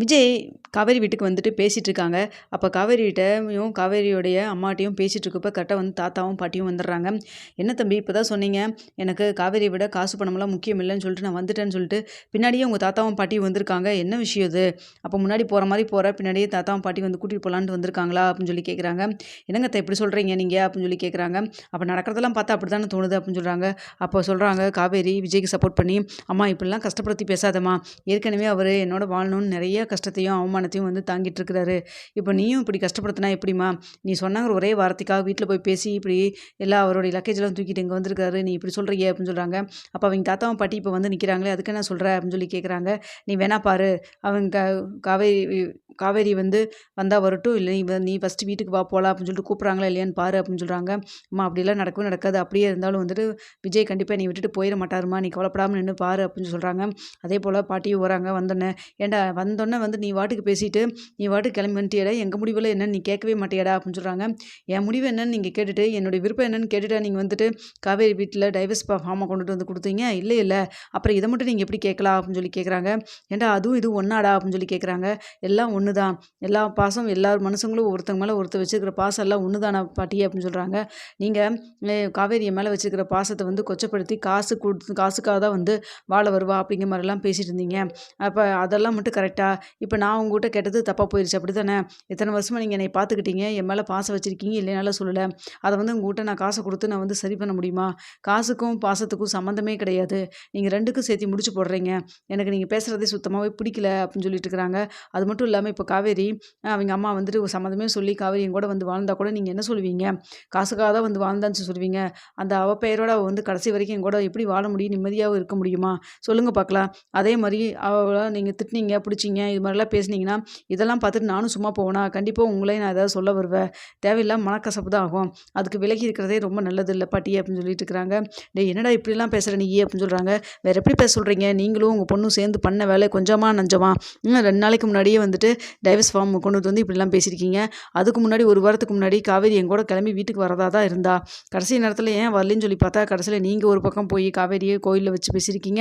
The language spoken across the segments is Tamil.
விஜய் காவேரி வீட்டுக்கு வந்துட்டு பேசிட்டு இருக்காங்க. அப்போ காவேரிகிட்டயும் காவேரியோடைய அம்மாட்டையும் பேசிட்டு இருக்கப்ப கரெக்டாக வந்து தாத்தாவும் பாட்டியும் வந்துடுறாங்க. என்ன தம்பி இப்போ தான் சொன்னீங்க, எனக்கு காவேரியை விட காசு பணமெல்லாம் முக்கியம் இல்லைன்னு சொல்லிட்டு நான் வந்துட்டேன்னு சொல்லிட்டு பின்னாடியே உங்கள் தாத்தாவும் பாட்டியும் வந்திருக்காங்க. என்ன விஷயம் இது? அப்போ முன்னாடி போகிற மாதிரி போகிற பின்னாடியே தாத்தாவும் பாட்டி வந்து கூட்டிகிட்டு போகலான்ட்டு வந்திருக்காங்களா அப்படின்னு சொல்லி கேட்குறாங்க. என்னங்க இப்படி சொல்கிறீங்க நீங்கள் அப்படின்னு சொல்லி கேட்குறாங்க. அப்போ நடக்கிறதெல்லாம் பார்த்தா அப்படி தானே தோணுது அப்படின்னு சொல்கிறாங்க. அப்போ சொல்கிறாங்க காவேரி விஜய்க்கு சப்போர்ட் பண்ணி, அம்மா இப்படிலாம் கஷ்டப்படுத்தி பேசாதம்மா, ஏற்கனவே அவர் என்னோட வாழணும்னு நிறைய கஷ்டத்தையும் அவமானத்தையும் வந்து தாங்கிட்டு இருக்கிறாரு. இப்போ நீயும் இப்படி கஷ்டப்படுத்தினா எப்படிம்மா? நீ சொன்னாங்கிற ஒரே வார்த்தைக்காக வீட்டில் போய் பேசி இப்படி எல்லா அவருடைய லக்கேஜெல்லாம் தூக்கிட்டு இங்கே வந்திருக்காரு, நீ இப்படி சொல்கிறீங்க அப்படின்னு சொல்கிறாங்க. அப்போ அவங்க தாத்தாவும் பாட்டி இப்போ வந்து நிற்கிறாங்களே, அதுக்கு என்ன சொல்கிற அப்படின்னு சொல்லி கேட்குறாங்க. நீ வேணா பாரு, அவங்க காவேரி காவேரி வந்து வந்தால் வரட்டும், இல்லை நீ ஃபஸ்ட்டு வீட்டுக்கு வா போகலாம் அப்படின்னு சொல்லிட்டு கூப்பிட்றாங்களா இல்லையான்னு பாரு அப்படின்னு சொல்கிறாங்க. அம்மா அப்படிலாம் நடக்கவே நடக்காது, அப்படியே இருந்தாலும் வந்துட்டு விஜய் கண்டிப்பாக நீ விட்டுட்டு போயிட மாட்டாருமா, நீ கவலைப்படாமல் நின்று பாரு அப்படின்னு சொல்கிறாங்க. அதே போல் பாட்டியும் வராங்க. வந்தோடனே ஏன்டா வந்தோடனே வந்து நீ வாட்டுக்கு பேசிட்டு நீ வாட்டுக்கு கிளம்பி வந்துட்டியடா, எங்கள் முடிவில் என்னன்னு நீ கேட்கவே மாட்டியாடா அப்படின்னு சொல்கிறாங்க. என் முடிவு என்னன்னு நீங்கள் கேட்டுட்டு என்னுடைய விருப்பம் என்னன்னு கேட்டுட்டா நீங்கள் வந்துட்டு காவேரி வீட்டில் டைவர்ஸ் ஃபார்மை கொண்டுட்டு வந்து கொடுத்தீங்க இல்லை இல்லை, அப்புறம் இதை மட்டும் நீங்கள் எப்படி கேட்கலாம் அப்படின்னு சொல்லி கேட்குறாங்க. ஏன்டா அதுவும் இது ஒன்றாடா அப்படின்னு சொல்லி கேட்குறாங்க. எல்லாம் ஒன்று தான், எல்லா பாசம் எல்லா மனுஷங்களும் ஒருத்தங்க மேலே ஒருத்தர் வச்சுருக்கிற பாசம் எல்லாம் ஒன்று தானா பாட்டி அப்படின்னு சொல்கிறாங்க. நீங்கள் காவேரி என் மேலே வச்சுருக்கிற பாசத்தை வந்து கொச்சப்படுத்தி காசுக்காக தான் வந்து வாழ வருவா அப்படிங்கிற மாதிரிலாம் பேசிகிட்டு இருந்தீங்க. அப்போ அதெல்லாம் மட்டும் கரெக்டாக, இப்போ நான் உங்ககிட்ட கேட்டது தப்பாக போயிடுச்சு அப்படி தானே? இத்தனை வருஷமாக நீங்கள் என்னை பார்த்துக்கிட்டீங்க, என் மேலே பாசம் வச்சுருக்கீங்க, இல்லைனாலும் சொல்லலை. அதை வந்து உங்ககிட்ட நான் காசை கொடுத்து நான் வந்து சரி பண்ண முடியுமா? காசுக்கும் பாசத்துக்கும் சம்மந்தமே கிடையாது, நீங்கள் ரெண்டுக்கும் சேர்த்து முடிச்சு போடுறீங்க. எனக்கு நீங்கள் பேசுகிறதே சுத்தமாகவே பிடிக்கல அப்படின்னு சொல்லிட்டு இருக்கிறாங்க. அது மட்டும் இல்லாமல் இப்போ காவேரி அவங்க அம்மா வந்துட்டு ஒரு சம்மந்தமே சொல்லி காவேரி என் கூட வந்து வாழ்ந்தா கூட நீங்கள் என்ன சொல்லுவீங்க? காசுக்காக தான் வந்து வாழ்ந்தான்னு சொல்லுவீங்க. அந்த அவ பெயரோட அவள் வந்து கடைசி வரைக்கும் என் கூட எப்படி வாழ முடியும், நிம்மதியாகவும் இருக்க முடியுமா? சொல்லுங்கள் பார்க்கலாம். அதே மாதிரி அவளை நீங்கள் திட்டினீங்க பிடிச்சிங்க இது மாதிரிலாம் பேசுனீங்கன்னா இதெல்லாம் பார்த்துட்டு நானும் சும்மா போவேனா? கண்டிப்பாக உங்களையும் நான் ஏதாவது சொல்ல வருவேன். தேவையில்லாம மனக்கசப்பு தான் ஆகும். அதுக்கு விலகி இருக்கிறதே ரொம்ப நல்லது இல்லை பாட்டி அப்படின்னு சொல்லிட்டு இருக்கிறாங்க. டேய் என்னடா இப்படிலாம் பேசுகிற நீ அப்படின்னு சொல்கிறாங்க. வேறு எப்படி பேச சொல்கிறீங்க? நீங்களும் உங்கள் பொண்ணும் சேர்ந்து பண்ண வேலை கொஞ்சமா நஞ்சமா? 2 நாளைக்கு முன்னாடியே வந்துட்டு டைவர்ஸ் ஃபார்ம் கொண்டு வந்து இப்படிலாம் பேசியிருக்கீங்க. அதுக்கு முன்னாடி ஒரு வாரத்துக்கு முன்னாடி காவேரி என் கூட கிளம்பி வீட்டுக்கு வரதா தான் இருந்தா. கடைசி நேரத்தில் ஏன் வரலன்னு சொல்லி பார்த்தா கடைசியில் நீங்கள் ஒரு பக்கம் போய் காவேரியை கோயிலில் வச்சு பேசியிருக்கீங்க.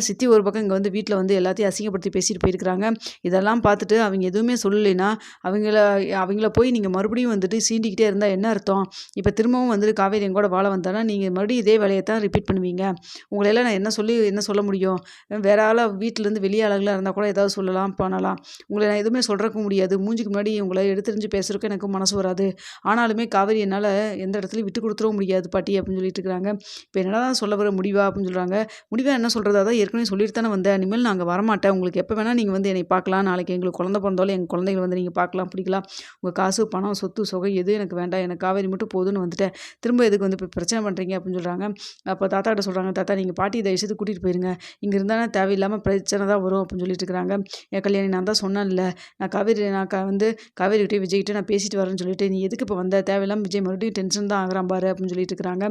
சித்தி ஒரு பக்கம் இங்கே வந்து வீட்டில் வந்து எல்லாத்தையும் அசிங்கப்படுத்தி பேசிட்டு போயிருக்கிறாங்க. இதெல்லாம் பார்த்துட்டு அவங்க எதுவுமே சொல்லலைன்னா அவங்கள போய் நீங்கள் மறுபடியும் வந்துட்டு சீண்டிக்கிட்டே இருந்தால் என்ன அர்த்தம்? இப்போ திரும்பவும் வந்துட்டு காவேரி என் கூட வாழ வந்தானா நீங்கள் மறுபடியும் இதே வேலையை தான் ரிப்பீட் பண்ணுவீங்க. உங்களையெல்லாம் நான் என்ன சொல்ல முடியும்? வேற ஆளாக வீட்டிலேருந்து வெளியே ஆளுகளாக இருந்தால் கூட ஏதாவது சொல்லலாம் பண்ணலாம். உங்களை நான் எதுவுமே சொல்கிறக்க முடியாது. மூஞ்சிக்கு முன்னாடி உங்களை எடுத்துரிஞ்சு பேசுறதுக்கு எனக்கு மனசு வராது. ஆனாலுமே காவேரி என்னால் எந்த இடத்துலையும் விட்டு கொடுத்துடவும் முடியாது பாட்டி அப்படின்னு சொல்லிட்டு இருக்கிறாங்க. இப்போ என்னதான் சொல்ல வர முடிவா அப்படின்னு சொல்கிறாங்க. முடிவா என்ன சொல்கிறது? அதான் ஏற்கனவே சொல்லிட்டு தானே வந்தேன். இனிமேல் நான் அங்கே வரமாட்டேன். உங்களுக்கு எப்போ வேணால் நீங்கள் வந்து என்னை பார்க்கலாம். நாளைக்கு எங்களுக்கு குழந்தை பிறந்தாலும் எங்கள் குழந்தைகளை வந்து நீங்கள் பார்க்கலாம் பிடிக்கலாம். உங்கள் காசு பணம் சொத்து சொகை எதுவும் எனக்கு வேண்டாம். எனக்கு காவேரி மட்டும் போதுன்னு வந்துட்டேன். திரும்ப எதுக்கு வந்து இப்போ பிரச்சனை பண்ணுறீங்க அப்படின்னு சொல்கிறாங்க. அப்போ தாத்தா கிட்ட சொல்கிறாங்க, தாத்தா நீங்கள் பாட்டி தயவு செய்து கூட்டிகிட்டு போயிருங்க. இங்கே இருந்தாலும் தேவையில்லாமல் பிரச்சனை தான் வரும் அப்படின்னு சொல்லிட்டு இருக்கிறாங்க. என் கல்யாணி நான் தான் சொன்னேன்ல, நான் வந்து காவேரிகிட்டே விஜய்கிட்ட நான் பேசிட்டு வரேன்னு சொல்லிட்டு நீ எதுக்கு இப்போ வந்த? தேவையில்லாமல் விஜய் மறுபடியும் டென்ஷன் தான் ஆகிறான் பாரு அப்படின்னு சொல்லிட்டு இருக்கிறாங்க.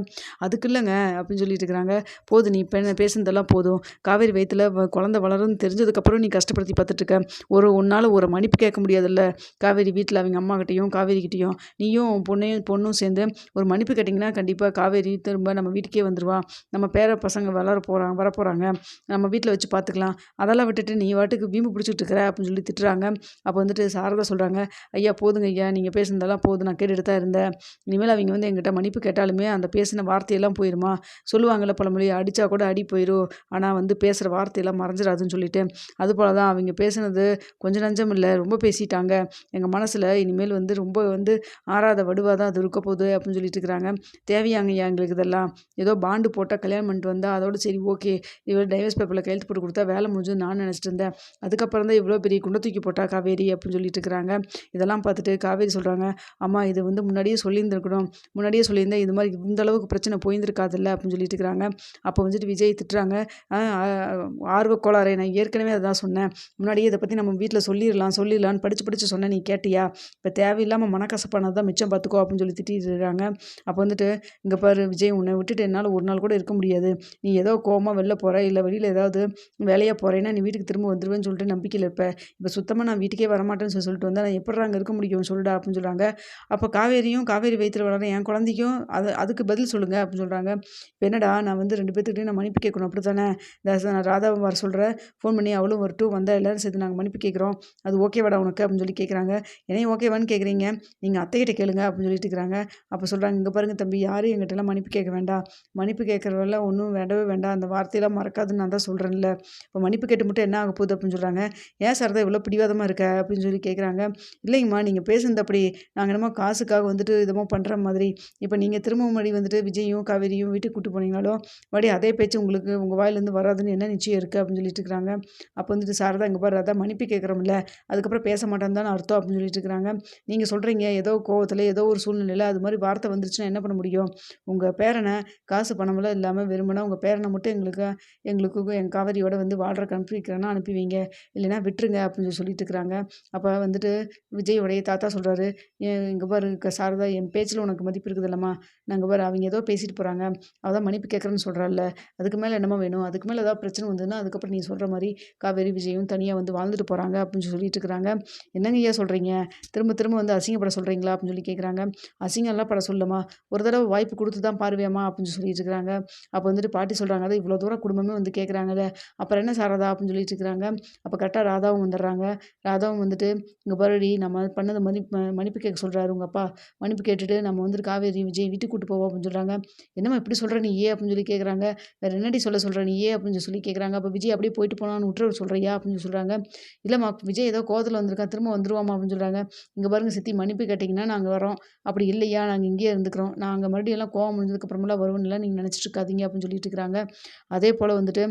அதுக்கு இல்லைங்க அப்படின்னு சொல்லிட்டு இருக்கிறாங்க. போதும் நீ இப்போ பேசுனதெல்லாம் போதும். காவேரி வயித்துல குழந்தை வளரும்னு தெரிஞ்சதுக்கப்புறம் நீ கஷ்டப்படுத்தி பார்த்துட்ருக்க. உன்னால் ஒரு மன்னிப்பு கேட்க முடியாதுல்ல காவேரி வீட்டில் அவங்க அம்மாக்கிட்டையும் காவேரிக்கிட்டையும். நீயும் பொண்ணும் சேர்ந்து ஒரு மன்னிப்பு கேட்டிங்கன்னா கண்டிப்பாக காவேரி திரும்ப நம்ம வீட்டுக்கே வந்துடுவா. நம்ம பேர பசங்க வரப்போகிறாங்க, நம்ம வீட்டில் வச்சு பார்த்துக்கலாம். அதெல்லாம் விட்டுட்டு நீ வாட்டுக்கு வீம்பு பிடிச்சிட்டு இருக்கிற அப்படின்னு சொல்லி திட்டுறாங்க. அப்போ வந்துட்டு சாரதா சொல்கிறாங்க, ஐயா போதுங்க ஐயா, நீங்கள் பேசுனதெல்லாம் போதும், நான் கேட்டுட்டு தான் இருந்தேன். இனிமேல் அவங்க வந்து எங்கிட்ட மன்னிப்பு கேட்டாலுமே அந்த பேசின வார்த்தையெல்லாம் போயிடுமா? சொல்லுவாங்கள்ல பழமொழி, அடித்தா கூட அடி போயிடும், ஆனால் வந்து பேசுகிற வார்த்தையெல்லாம் மறைஞ்சிடாதுன்னு சொல்லிட்டு. அதுபோல தான் அவங்க பேசுனது கொஞ்சம் நஞ்சம் இல்லை, ரொம்ப பேசிட்டாங்க. எங்கள் மனசில் இனிமேல் வந்து ரொம்ப வந்து ஆறாத வடுவாக தான் அது இருக்க போகுது அப்படின்னு சொல்லிட்டு இருக்கிறாங்க. தேவையாங்கய்யா எங்களுக்கு இதெல்லாம்? ஏதோ பாண்டு போட்டால் கல்யாணம் பண்ணிட்டு வந்தால் அதோட சரி ஓகே, இவர் டைவர்ஸ் பேப்பரில் கையெழுத்து போட்டு கொடுத்தா வேலை முடிஞ்சுன்னு நான் நினச்சிட்டு இருந்தேன். அதுக்கப்புறம் தான் இவ்வளோ பெரிய குண்டை தூக்கி போட்டா காவேரி அப்படின்னு சொல்லிட்டு இருக்கிறாங்க. இதெல்லாம் பார்த்துட்டு காவேரி சொல்கிறாங்க, அம்மா இது வந்து முன்னாடியே சொல்லியிருந்துருக்கணும், முன்னாடியே சொல்லியிருந்தேன் இது மாதிரி இந்த அளவுக்கு பிரச்சனை போயிருந்துருக்காதுல்ல அப்படின்னு சொல்லிட்டு இருக்கிறாங்க. அப்போ வந்துட்டு விஜய் திட்டுறாங்க, ஆர்வக்கோளாறு, நான் ஏற்கனவே அதான் சொன்னேன், முன்னாடியே இதை பற்றி நம்ம வீட்டில் சொல்லிடலான்னு படித்து சொன்னேன், நீ கேட்டியா? இப்போ தேவையில்லாமல் மனக்கசப்பானது தான் மிச்சம் பார்த்துக்கோ அப்படின்னு சொல்லி திட்டிட்டு இருக்காங்க. அப்போ வந்துட்டு இங்கே பாரு விஜய், உன்னை விட்டுட்டு என்னால் ஒரு நாள் கூட இருக்க முடியாது. நீ ஏதோ கோவமாக வெளில போகிற இல்லை வெளியில் ஏதாவது வேலையாக போகிறேன்னா நீ வீட்டுக்கு திரும்ப வந்துடுவேன்னு சொல்லிட்டு நம்பிக்கையில் இருப்ப. இப்போ சுத்தமாக நான் நான் வீட்டுக்கே வரமாட்டேன்னு சொல்லிட்டு வந்தேன். நான் எப்புட்றா அங்க இருக்க முடியும் சொல்லுடா அப்படின்னு சொல்றாங்க. அப்ப காவேரி வயித்துல வளர்ற என் குழந்தைக்கும் அதுக்கு பதில் சொல்லுங்க அப்படின்னு சொல்றாங்க. இப்ப என்னடா நான் வந்து 2 பேத்துக்கிட்டயும் நான் மன்னிப்பு கேட்கணும் அப்படித்தானே? நான் ராதாவ வர சொல்றேன். ஃபோன் பண்ணி அவளும் வரட்டும். வந்தா எல்லாரும் சேர்த்து நாங்க மன்னிப்பு கேட்குறோம். அது ஓகேவாடா உனக்கு அப்படின்னு சொல்லி கேட்குறாங்க. என்னையும் ஓகேவான்னு கேட்குறீங்க? நீங்க அத்தைகிட்ட கேளுங்க அப்படின்னு சொல்லிட்டு இருக்கிறாங்க. அப்ப சொல்றாங்க, இங்க பாருங்க தம்பி யாரும் எங்கிட்டலாம் மன்னிப்பு கேட்க வேண்டாம். மன்னிப்பு கேட்கறவெல்லாம் ஒண்ணும் வேண்டவே வேண்டாம். அந்த வார்த்தையெல்லாம் மறக்காதுன்னு நான் தான் சொல்றேன்ல. இப்ப மன்னிப்பு கேட்டு மட்டும் என்ன ஆக போகுது அப்படின்னு சொல்றாங்க. ஏன் சாரதா இவ்வளோ பிடிவாதமா இருக்க? அப்படின்னு சொல்லி கேட்குறாங்க. இல்லைங்கம்மா நீங்க பேசுனது அப்படி. நாங்க என்னமோ காசுக்காக வந்துட்டு என்னமோ பண்ற மாதிரி. இப்ப நீங்க திரும்பவும் வந்துட்டு விஜயும், காவேரியும் வீட்டுக்கு கூட்டு போனீங்கனாலும், மறுபடியும் அதே பேச்சு உங்களுக்கு உங்க வாயிலேருந்து வராதுன்னு என்ன நிச்சயம் இருக்கு? அப்படின்னு சொல்லிட்டு இருக்கிறாங்க. அப்போ வந்துட்டு சாரதா இங்க பாரு அதான் மன்னிப்பு கேட்குறோம்ல, அதுக்கப்புறம் பேச மாட்டேன்னு தானே அர்த்தம் அப்படின்னு சொல்லிட்டு இருக்கிறாங்க. நீங்க சொல்றீங்க ஏதோ கோவத்துல, ஏதோ ஒரு சூழ்நிலையில அது மாரி வார்த்தை வந்துருச்சுன்னா என்ன பண்ண முடியும்? உங்க பேரன காசு பணமெல்லாம் இல்லாம வெறுமனே உங்க பேரன மட்டும் எங்களுக்கு என் காவேரியோட வந்து வாழ்றக்கு அனுப்பி வைக்கிறேன்னா அனுப்பி வைங்க. இல்லைன்னா விட்டுருங்க அப்படின்னு சொல்லிட்டு இருக்கிறாங்க. அப்ப வந்துட்டு விஜயோடைய தாத்தா சொல்றாரு, இங்க பாரு சாரதா என் பேச்சுல உனக்கு மதிப்பு இருக்குதுல்லம்மா. நாங்க பாரு அவிங்க ஏதோ பேசிட்டு போறாங்க. அவ தான் மன்னிப்பு கேட்குறேன்னு சொல்றால்ல. அதுக்கு மேல என்னம்மா வேணும்? அதுக்கு மேல ஏதாவது பிரச்சனை வந்ததுன்னா, அதுக்கப்புறம் நீ சொல்ற மாரி காவேரி, விஜயும் தனியா வந்து வாழ்ந்துட்டு போறாங்க அப்படின்னு சொல்லிட்டு இருக்கிறாங்க. என்னங்கய்யா சொல்றீங்க? திரும்ப திரும்ப வந்து அசிங்கப்பட சொல்றீங்களா? அப்படின்னு சொல்லி கேட்குறாங்க. அசிங்கம்லாம் பட சொல்லம்மா. ஒரு தடவ வாய்ப்பு குடுத்து தான் பாருவியாம்மா அப்படின்னு சொல்லிட்டு இருக்கிறாங்க. அப்ப வந்துட்டு பாட்டி சொல்றாங்க, அதான் இவ்வளோ தூரம் குடும்பமே வந்து கேட்குறாங்கல்ல. அப்புறம் என்ன சாரதா அப்படின்னு சொல்லிட்டு இருக்கிறாங்க. அப்ப கரெக்ட்டா ராதாவும் வந்துடுறாங்க. ராதாவும் வந்துட்டு, "இங்க பாருடி நம்ம பண்ணத மன்னிப்பு கேட்க சொல்றாரு உங்க அப்பா. மன்னிப்பு கேட்டுட்டு நம்ம வந்துட்டு காவேரி, விஜய் வீட்டுக்கு கூட்டு போவோம்" அப்படின்னு சொல்றாங்க. "என்னம்மா இப்படி சொல்ற நீயி?" அப்படின்னு சொல்லி கேட்குறாங்க. "வேற என்னடி சொல்ற நீயி?" அப்படின்னு சொல்லி கேட்குறாங்க. அப்ப விஜய் அப்படியே போயிட்டு போனான்னு விட்டுற சொல்றியா? அப்படின்னு சொல்றாங்க. "இல்லம்மா விஜய் ஏதோ கோவத்துல வந்திருக்கான். திரும்ப வந்துருவாம்மா" அப்படின்னு சொல்றாங்க. "இங்க பாருங்க சித்தி மன்னிப்பு கேட்டீங்கன்னா நாங்க வரோம். அப்படி இல்லையா நாங்க இங்கேயே இருந்துக்கிறோம். நாங்க மறுபடியும் எல்லாம் கோவம் முடிஞ்சதுக்கு அப்புறமெல்லாம் வருவோம்னுலாம் நீங்க நினைச்சிட்டு இருக்காதீங்க" அப்படின்னு சொல்லிட்டு இருக்கிறாங்க. அதே போல வந்துட்டு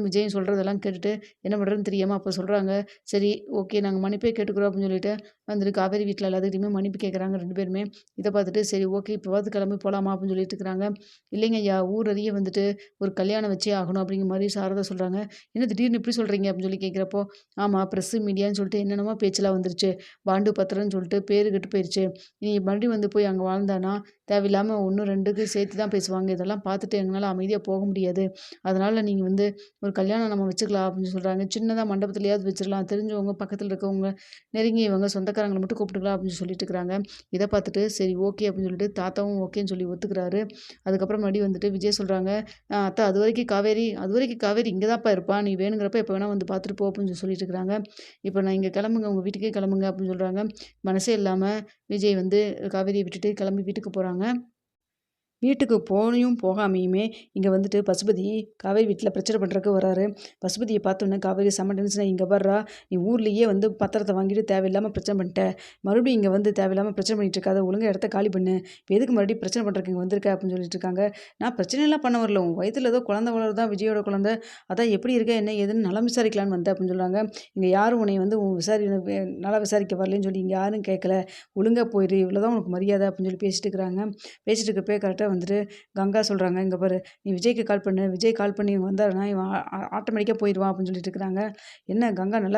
விஜயும் சொல்றதெல்லாம் கேட்டுட்டு என்ன பண்றதுன்னு தெரியாம அப்ப சொல்றாங்க, "சரி ஓகே நாங்க மன்னிப்பே கேட்டுக்கிறோம்" அப்படின்னு சொல்லிட்டு வந்துட்டு காவேரி வீட்ல எல்லாத்துக்கிட்டயுமே மன்னிப்பு கேட்குறாங்க 2 பேருமே. இத பார்த்துட்டு சரி ஓகே இப்பவாது கிளம்பி போலாமா அப்படின்னு சொல்லிட்டு இருக்கிறாங்க. "இல்லைங்க ஐயா ஊர் அறிய வந்துட்டு ஒரு கல்யாணம் வச்சே ஆகணும்" அப்படிங்கிற மாரி சாரதா சொல்றாங்க. "என்ன திடீர்னு இப்படி சொல்றீங்க?" அப்படின்னு சொல்லி கேட்கிறப்போ, "ஆமா பிரஸ், மீடியான்னு சொல்லிட்டு என்னென்னமோ பேச்செல்லாம் வந்துருச்சு. பாண்டு பத்திரம்ன்னு சொல்லிட்டு பேரு கெட்டு போயிருச்சு. இனி மறுபடியும் வந்து போய் அங்க வாழ்ந்தான்னா, தேவையில்லாம 1, 2க்கு சேர்த்து தான் பேசுவாங்க. இதெல்லாம் பார்த்துட்டு எங்கனால அமைதியா போக முடியாது. அதனால நீங்க வந்து ஒரு கல்யாணம் நம்ம வச்சுக்கலாம்" அப்படின்னு சொல்றாங்க. "சின்னதா மண்டபத்திலயாவது வச்சிரலாம். தெரிஞ்சவங்க, பக்கத்துல இருக்கவங்க, நெருங்கியவங்க, சொந்தக்காரங்கள மட்டும் கூப்பிட்டுக்கலாம்" அப்படின்னு சொல்லிட்டு இருக்கிறாங்க. இத பார்த்துட்டு சரி ஓகே அப்படின்னு சொல்லிட்டு தாத்தாவும் ஓகேன்னு சொல்லி ஒத்துக்கிறாரு. அதுக்கப்புறம் மறுபடியும் வந்துட்டு விஜய் சொல்றாங்க, அத்தை அதுவரைக்கும் காவேரி இங்க தான்ப்பா இருப்பா. நீ வேணுங்கிறப்ப எப்ப வேணா வந்து பார்த்துட்டு போ" அப்படின்னு சொல்லிட்டு இருக்கிறாங்க. "இப்ப நான் இங்க கிளம்புங்க, உங்க வீட்டுக்கே கிளம்புங்க" அப்படின்னு சொல்றாங்க. மனசே இல்லாம விஜய் வந்து காவேரியை விட்டுட்டு கிளம்பி வீட்டுக்கு போறாங்க. வீட்டுக்கு போயும் போகாமயுமே இங்க வந்துட்டு பசுபதி காவேரி வீட்ல பிரச்சனை பண்றதுக்கு வராரு. பசுபதிய பார்த்தோன்னே காவேரி செம்ம டென்ஷனாயி, "இங்க பார்றா! நீ ஊர்லயே வந்து பத்திரத்த வாங்கிட்டு தேவையில்லாம பிரச்சனை பண்ணிட்ட. மறுபடியும் இங்க வந்து தேவையில்லாம பிரச்சனை பண்ணிட்டு இருக்காத. ஒழுங்கா இடத்த காலி பண்ணு. இப்ப எதுக்கு மறுபடியும் பிரச்சனை பண்றதுக்கு இங்க வந்திருக்க?" அப்படின்னு சொல்லிட்டு இருக்காங்க. "நான் பிரச்சனைலாம் பண்ண வரல. உன் வயித்துல ஏதோ குழந்தை வளருதா விஜயோட குழந்தை. அதான் எப்படி இருக்க? என்ன ஏதுன்னு நலம் விசாரிக்கலான்னு வந்தேன்" அப்படின்னு சொல்றாங்க. "இங்க யாரும் உன்னைய வந்து உன் நலம் விசாரிக்க வரலன்னு சொல்லி இங்க யாரும் கேட்கல. ஒழுங்கா போயிரு. இவ்வளோதான் உனக்கு மரியாதை" அப்படின்னு சொல்லி பேசிட்டு இருக்கிறாங்க. பேசிட்டு இருக்கப்பயே கரெக்ட்டா வந்துட்டு கங்கா சொல்றாங்க, "இங்க பாரு நீ விஜய்க்கு கால் பண்ணு. விஜய் கால் பண்ணி வந்தாருன்னா, இவன் ஆட்டோமேட்டிக்கா போயிருவான்" அப்படின்னு சொல்லிட்டு இருக்கிறாங்க. "என்ன கங்கா நல்லா